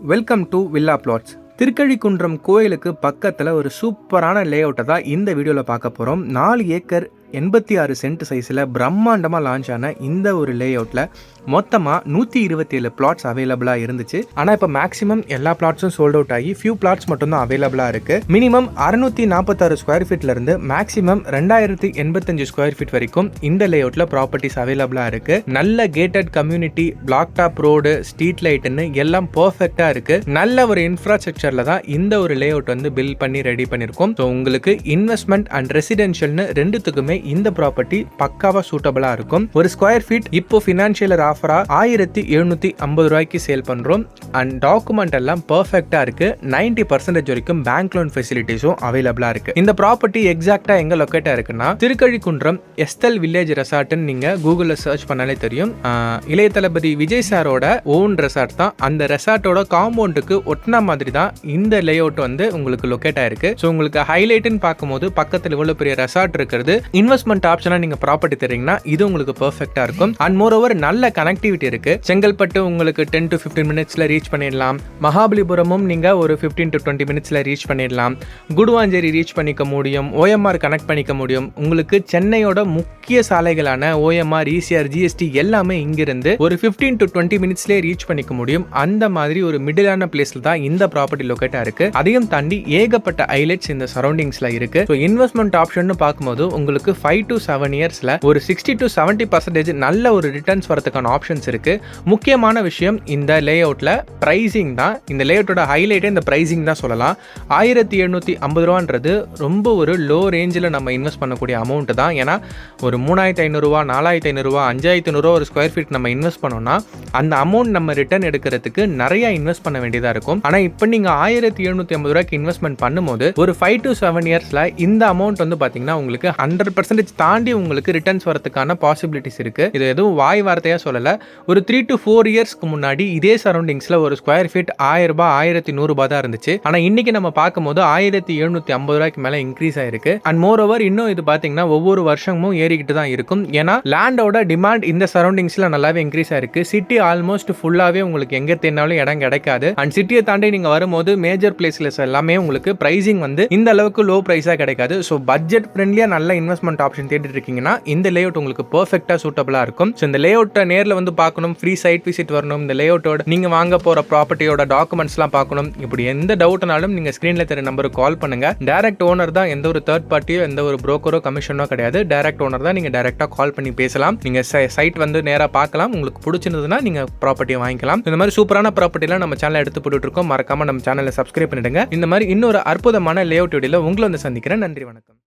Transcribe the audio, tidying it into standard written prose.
Welcome to villa flats. Thirukalukundram கோயிலுக்கு பக்கத்தில் ஒரு சூப்பரான லே அவுட்டை தான் இந்த வீடியோவில் பார்க்க போகிறோம். 4 ஏக்கர் 86 சென்ட் சைஸில் பிரம்மாண்டமாக லான்ச் ஆன இந்த ஒரு லே அவுட்டில் மொத்தமாக 127 பிளாட்ஸ் அவைலபிளாக இருந்துச்சு. ஆனால் இப்போ மேக்ஸிமம் எல்லா பிளாட்ஸும் சோல்ட் அவுட் ஆகி ஃபியூ பிளாட்ஸ் மட்டும்தான் அவைலபிளாக இருக்குது. மினிமம் 646 ஸ்கொயர் ஃபீட்லேருந்து மேக்ஸிமம் 2085 ஸ்கொயர் ஃபீட் வரைக்கும் இந்த லே அவுட்டில் ப்ராப்பர்ட்டிஸ் அவைலபிளாக இருக்குது. நல்ல gated community, block top road, street லைட்டுன்னு எல்லாம் பர்ஃபெக்டாக இருக்குது. நல்ல ஒரு இன்ஃப்ராஸ்ட்ரக்சரில் தான் இந்த ஒரு லே அவுட் வந்து பில்ட் பண்ணி ரெடி பண்ணியிருக்கோம். ஸோ உங்களுக்கு இன்வெஸ்ட்மெண்ட் அண்ட் ரெசிடென்ஷியல்னு ரெண்டுத்துக்குமே இந்த ப்ராப்பர்ட்டி பக்காவா சூட்டபிளா இருக்கும். ஒரு ஸ்கொயர் ஃபீட் இப்போ ஃபினான்ஷியல் ஆஃபரா 1750 ரூபாய்க்கு சேல் பண்றோம். அண்ட் டாக்குமெண்ட் எல்லாம் பெர்ஃபெக்ட்டா இருக்கு. 90% வரைக்கும் பேங்க் லோன் ஃபெசிலிட்டிஸும் அவைலபிளா இருக்கு. இந்த ப்ராப்பர்ட்டி எக்ஸாக்ட்டா எங்க லொகேட்டா இருக்குன்னா திருக்கழிக்குன்றம் எஸ்தல் வில்லேஜ் ரெசார்ட்னு நீங்க கூகுள்ல சர்ச் பண்ணாலே தெரியும். இளைய தளபதி விஜய் சாரோட ஓன் ரெசார்ட் தான். அந்த ரெசார்ட்டோட காம்பவுண்டுக்கு ஒட்டின மாதிரி தான் இந்த லே அவுட் வந்து உங்களுக்கு லொகேட் ஆயிருக்கு. ஸோ உங்களுக்கு ஹைலைட்னு பார்க்கும்போது பக்கத்தில் இவ்வளவு பெரிய ரெசார்ட் இருக்கிறது, இன்வெஸ்ட்மெண்ட் ஆப்ஷனா நீங்க ப்ராப்பர்ட்டி தரீங்கன்னா இது உங்களுக்கு பெர்ஃபெக்ட்டா இருக்கும். அண்ட் மோர் ஓவர் நல்ல கனெக்டிவிட்டி இருக்கு. செங்கல்பட்டு உங்களுக்கு 10 to 15 மினிட்ஸ்ல ரீச் பண்ணிடலாம். மகாபலிபுரமும் நீங்க ஒரு 15 to 20 மினிட்ஸ்ல ரீச் பண்ணிடலாம். குடுவாஞ்சேரி ரீச் பண்ணிக்க முடியும். OMR கனெக்ட் பண்ணிக்க முடியும். உங்களுக்கு சென்னையோட முக்கிய சாலைகளான OMR, ECR, GST எல்லாமே இங்கிருந்து ஒரு 15 to 20 மினிட்ஸ்லேயே ரீச் பண்ணிக்க முடியும். அந்த மாதிரி ஒரு மிடிலான பிளேஸ்ல தான் இந்த ப்ராப்பர்ட்டி லொகேட்டா இருக்கு. அதையும் தாண்டி ஏகப்பட்ட ஹைலைட்ஸ் இந்த சரௌண்டிங்ஸ்ல இருக்கு. ஸோ இன்வெஸ்ட்மெண்ட் ஆப்ஷன் பார்க்கும்போது உங்களுக்கு 5 to 7 இயர்ஸ்ல ஒரு 60 to 70% நல்ல ஒரு ரிட்டர்ன்ஸ் வரதுக்கான ஆப்ஷன்ஸ் இருக்கு. முக்கியமான விஷயம் இந்த லே அவுட்ல பிரைசிங் தான். இந்த லே அவுட்டோட ஹைலைட்டே இந்த பிரைசிங் தான் சொல்லலாம். 1750 ரூபான்றது ரொம்ப ஒரு லோ ரேஞ்சில் நம்ம இன்வெஸ்ட் பண்ணக்கூடிய அமௌண்ட் தான். ஏன்னா ஒரு 3500 ரூபா, 4500 ரூபா, 5500 ரூபா ஒரு ஸ்கொயர் ஃபீட் நம்ம இன்வெஸ்ட் பண்ணோம்னா அந்த அமௌண்ட் நம்ம ரிட்டர்ன் எடுக்கிறதுக்கு நிறைய இன்வெஸ்ட் பண்ண வேண்டியதா இருக்கும். ஆனா இப்போ நீங்க 1750 ரூபாய்க்கு இன்வெஸ்ட்மெண்ட் பண்ணும்போது ஒரு 5 to 7 இயர்ஸ்ல இந்த அமௌண்ட் வந்து பாத்தீங்கன்னா உங்களுக்கு 100% தாண்டி உங்களுக்கு ரிட்டர்ன்ஸ் வரதுக்கான பாசிபிலிட்டிஸ் இருக்கு. இது எதுவும் வாய் வார்த்தையா சொல்லல. ஒரு 3 to 4 இயர்ஸ்க்கு முன்னாடி இதே சரௌண்டிங்ஸ்ல ஒரு ஸ்கொயர் ஃபீட் 1000 ரூபாய், 1100 ரூபாய் தான் இருந்துச்சு. ஆனா இன்னைக்கு நம்ம பார்க்கும்போது 1750 ரூபாய்க்கு மேல இன்க்ரீஸ் ஆயிருக்கு. அண்ட் மோர் ஓவர் இன்னும் இது பாத்தீங்கன்னா ஒவ்வொரு வருஷமும் ஏறிக்கிட்டு தான் இருக்கும். ஏன்னா லேண்டோட டிமாண்ட் இந்த சரௌண்டிங்ஸ்ல நல்லாவே இன்க்ரீஸ் ஆயிருக்கு. சிட்டி ஆல்மோஸ்ட் ஃபுல்லாவே உங்களுக்கு எங்க தேடினாலும் இடம் கிடைக்காது. அண்ட் சிட்டியை தாண்டி நீங்க வரும்போது மேஜர் பிளேஸ்ல எல்லாமே உங்களுக்கு பிரைசிங் வந்து இந்த அளவுக்கு லோ பிரைஸா கிடைக்காது. ஸோ பட்ஜெட் ஃப்ரெண்ட்லியா நல்ல இன்வெஸ்ட்மெண்ட் ஆப்ஷன் தேடிட்டு இருக்கீங்கன்னா இந்த லே அவுட் உங்களுக்கு பெர்ஃபெக்ட்டா சூட்டபிளா இருக்கும். ஸோ இந்த லே அவுட்டை நேரில் வந்து பார்க்கணும், ஃப்ரீ சைட் விசிட் வரணும், இந்த லே அவுட்டோட நீங்க வாங்க போற ப்ராப்பர்ட்டியோட டாக்குமெண்ட்ஸ்லாம் பார்க்கணும். இப்படி எந்த டவுட்னாலும் நீங்க ஸ்கிரீன்ல தெரிய நம்பருக்கு கால் பண்ணுங்க. டைரக்ட் ஓனர் தான், எந்த ஒரு தேர்ட் பார்ட்டியோ எந்த ஒரு புரோக்கரோ கமிஷனோ கிடையாது. டைரக்ட் ஓனர் தான். நீங்க டைரக்டா கால் பண்ணி பேசலாம். நீங்க சைட் வந்து நேரா பார்க்கலாம். உங்களுக்கு பிடிச்சிருந்ததுன்னா நீங்க ப்ராப்பர்ட்டியை வாங்கிக்கலாம். இந்த மாதிரி சூப்பரான ப்ராப்பர்ட்டிலாம் நம்ம சேனல் எடுத்து போட்டுட்டு இருக்கோம். மறக்காம நம்ம சேனலை சப்ஸ்கிரைப் பண்ணிடுங்க. இந்த மாதிரி இன்னொரு அற்புதமான லே அவுட் வீடியோல உங்களை வந்து சந்திக்கிறேன். நன்றி, வணக்கம்.